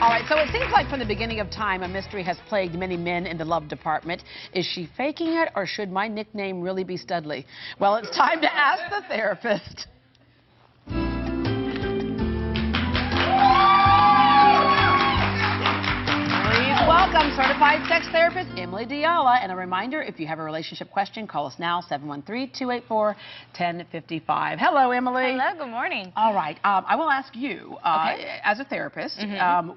All right, so it seems like from the beginning of time, a mystery has plagued many men in the love department. Is she faking it, or should my nickname really be Studley? Well, it's time to ask the therapist. Welcome, certified sex therapist Emily Diala. And a reminder, if you have a relationship question, call us now, 713-284-1055. Hello, Emily. Hello, good morning. All right, I will ask you, as a therapist,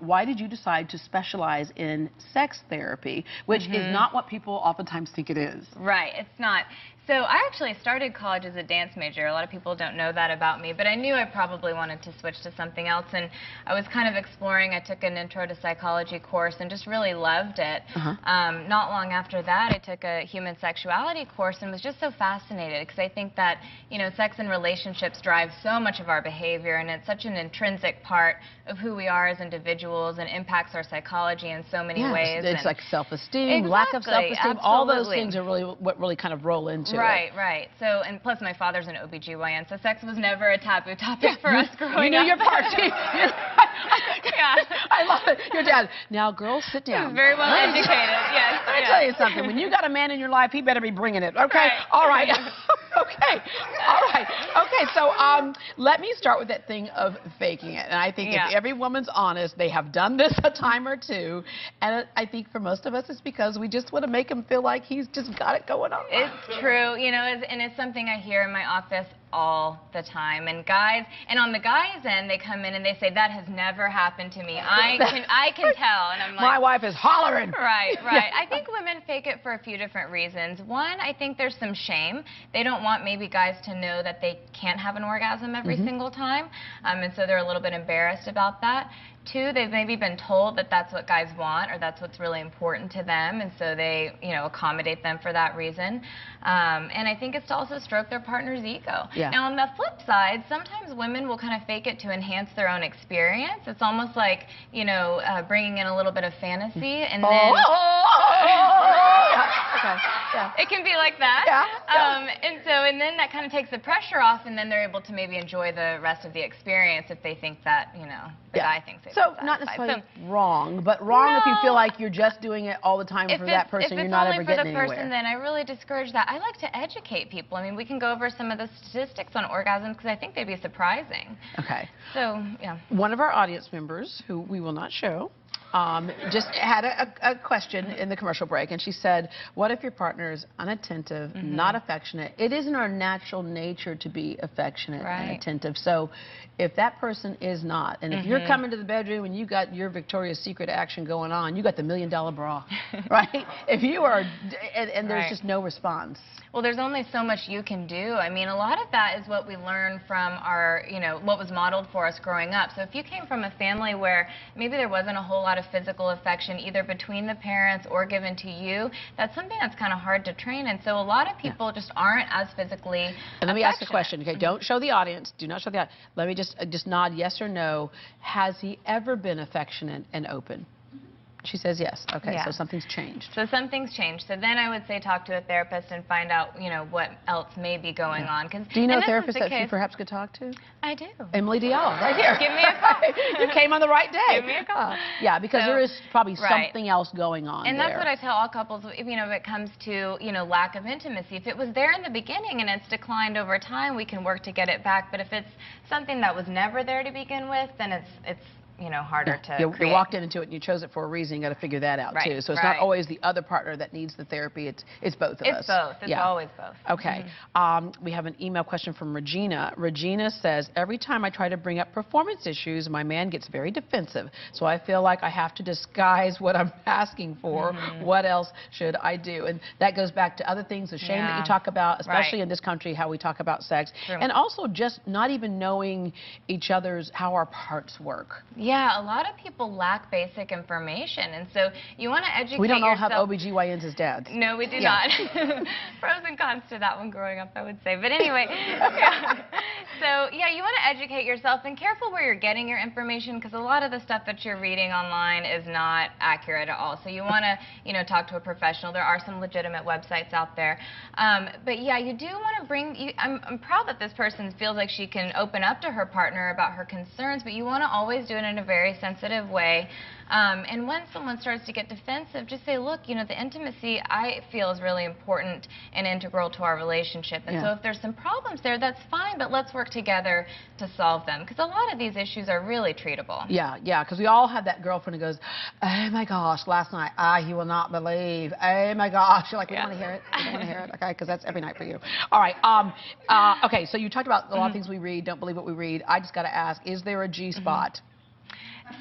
why did you decide to specialize in sex therapy, which is not what people oftentimes think it is? Right, it's not. So I actually started college as a dance major. A lot of people don't know that about me, but I knew I probably wanted to switch to something else, and I was kind of exploring. I took an intro to psychology course and just really loved it. Not long after that, I took a human sexuality course and was just so fascinated, because I think that, you know, sex and relationships drive so much of our behavior, and it's such an intrinsic part of who we are as individuals and impacts our psychology in so many ways. It's like self-esteem, lack of self-esteem, all those things are really what really kind of roll into it. Right. So, and plus my father's an OBGYN, so sex was never a taboo topic for us growing up. You knew your part. I love it. Your dad. Now, girls, sit down. He was very well educated, yes. Let me tell you something. When you got a man in your life, he better be bringing it, okay? All right. Okay. So let me start with that thing of faking it. And I think if every woman's honest, they have done this a time or two. And I think for most of us, it's because we just want to make him feel like he's just got it going on. It's true, you know, and it's something I hear in my office all the time. And guys, and on the guys' end, they come in and they say, that has never happened to me. I can tell. And I'm like, my wife is hollering. Right. I think women fake it for a few different reasons. One, I think there's some shame. They don't want maybe guys to know that they can't have an orgasm every single time. And so they're a little bit embarrassed about that. Two, they've maybe been told that that's what guys want, or that's what's really important to them, and so they, you know, accommodate them for that reason. And I think it's to also stroke their partner's ego. Now, on the flip side, sometimes women will kind of fake it to enhance their own experience. It's almost like, you know, bringing in a little bit of fantasy, and then it can be like that. And then that kind of takes the pressure off, and then they're able to maybe enjoy the rest of the experience if they think that, you know, the guy thinks it. So not necessarily wrong, but wrong if you feel like you're just doing it all the time for that person, you're not ever getting anywhere. If it's only for the person, then I really discourage that. I like to educate people. I mean, we can go over some of the statistics on orgasm, because I think they'd be surprising. Okay. So, yeah. One of our audience members, who we will not show, just had a question in the commercial break, and she said, what if your partner is unattentive, not affectionate? It isn't our natural nature to be affectionate and attentive. So if that person is not, and if you're coming to the bedroom and you got your Victoria's Secret action going on, you got the $1 million bra, right? If you are, and there's just no response. Well, there's only so much you can do. I mean, a lot of that is what we learn from our, you know, what was modeled for us growing up. So if you came from a family where maybe there wasn't a whole lot of physical affection either between the parents or given to you, that's something that's kind of hard to train. And so a lot of people just aren't as physically And let me ask a question, okay? Don't show the audience. Do not show the audience. Let me just nod yes or no. Has he ever been affectionate and open? She says yes. Okay, so something's changed. So something's changed. So then I would say talk to a therapist and find out, you know, what else may be going on. Cause, do you know a therapist that you perhaps could talk to? I do. Emily Diala, right here. Give me a call. You came on the right day. Give me a call. Yeah, because there is probably something else going on And that's what I tell all couples, you know, if it comes to, you know, lack of intimacy. If it was there in the beginning and it's declined over time, we can work to get it back. But if it's something that was never there to begin with, then it's you know, harder to create. You walked into it and you chose it for a reason. You got to figure that out too. So it's not always the other partner that needs the therapy. It's both of us. It's both. It's always both. Okay. We have an email question from Regina. Regina says, every time I try to bring up performance issues, my man gets very defensive. So I feel like I have to disguise what I'm asking for. What else should I do? And that goes back to other things, the shame that you talk about, especially in this country, how we talk about sex. And also just not even knowing each other's, how our parts work. Yeah, a lot of people lack basic information, and so you want to educate yourself. We don't all have OBGYNs as dads. No, we do not. Pros and cons to that one growing up, I would say. But anyway, so yeah, you want to educate yourself, and careful where you're getting your information, because a lot of the stuff that you're reading online is not accurate at all. So you want to, you know, talk to a professional. There are some legitimate websites out there. But yeah, you do want to bring, I'm proud that this person feels like she can open up to her partner about her concerns, but you want to always do it in a very sensitive way. And when someone starts to get defensive, just say, look, you know, the intimacy I feel is really important and integral to our relationship. And so if there's some problems there, that's fine, but let's work together to solve them. Because a lot of these issues are really treatable. Yeah, yeah, because we all have that girlfriend who goes, oh my gosh, last night, you will not believe, oh my gosh. You're like, we don't want to hear it, we don't want to hear it, okay, because that's every night for you. All right, okay, so you talked about a lot of things we read, don't believe what we read. I just got to ask, is there a G-spot?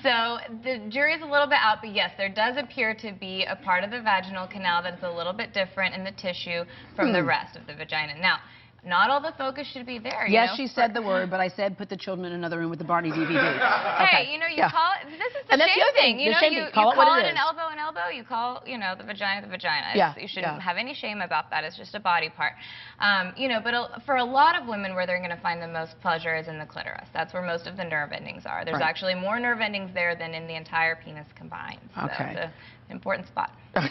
So the jury's a little bit out, but yes, there does appear to be a part of the vaginal canal that's a little bit different in the tissue from the rest of the vagina. Now, not all the focus should be there. Yes, she said the word, but I said put the children in another room with the Barney DVD. Hey, you know, you call it, this is the shame thing. You know, you call it an elbow, you call, you know, the vagina, the vagina. You shouldn't have any shame about that. It's just a body part. You know, but for a lot of women, where they're going to find the most pleasure is in the clitoris. That's where most of the nerve endings are. There's actually more nerve endings there than in the entire penis combined. So it's an important spot. All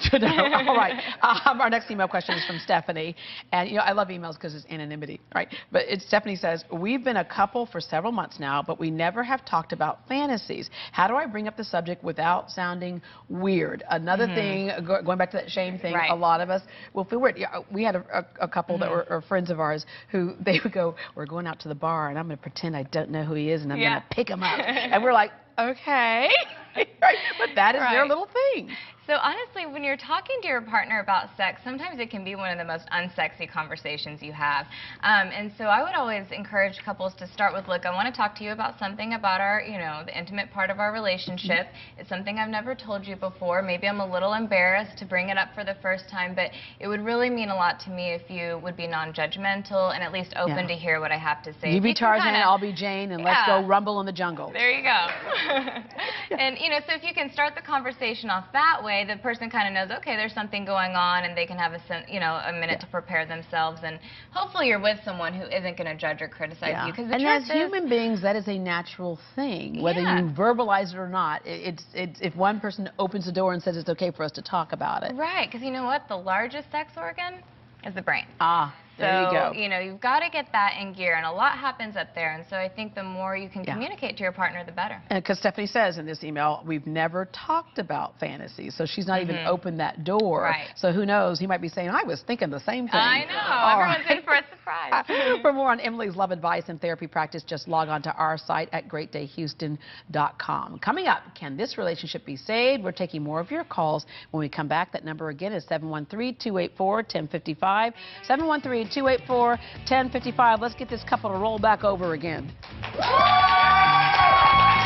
right. Our next email question is from Stephanie. And, you know, I love emails because it's anonymity, right? But Stephanie says, we've been a couple for several months now, but we never have talked about fantasies. How do I bring up the subject without sounding weird? Another thing, going back to that shame thing, a lot of us will feel weird. Yeah, we had a couple that were friends of ours who they would go, we're going out to the bar, and I'm going to pretend I don't know who he is, and I'm going to pick him up. And we're like, okay. But that is their little thing. So honestly, when you're talking to your partner about sex, sometimes it can be one of the most unsexy conversations you have. And so I would always encourage couples to start with, look, I want to talk to you about something about our, you know, the intimate part of our relationship. It's something I've never told you before. Maybe I'm a little embarrassed to bring it up for the first time, but it would really mean a lot to me if you would be non-judgmental and at least open to hear what I have to say. You be Tarzan, I'll be Jane, and let's go rumble in the jungle. There you go. And, you know, so if you can start the conversation off that way, the person kind of knows, okay, there's something going on, and they can have a minute to prepare themselves, and hopefully you're with someone who isn't going to judge or criticize you. And as human beings, that is a natural thing, whether you verbalize it or not. It's if one person opens the door and says it's okay for us to talk about it. Right, because you know what? The largest sex organ is the brain. There you go. You know, you've got to get that in gear, and a lot happens up there. And so I think the more you can communicate to your partner, the better. And because Stephanie says in this email, we've never talked about fantasies, so she's not even opened that door. So who knows? He might be saying, I was thinking the same thing. I know. Everyone's in for a surprise. For more on Emily's love advice and therapy practice, just log on to our site at greatdayhouston.com. Coming up, can this relationship be saved? We're taking more of your calls when we come back. That number again is 713-284-1055. 713-284-1055. Let's get this couple to roll back over again.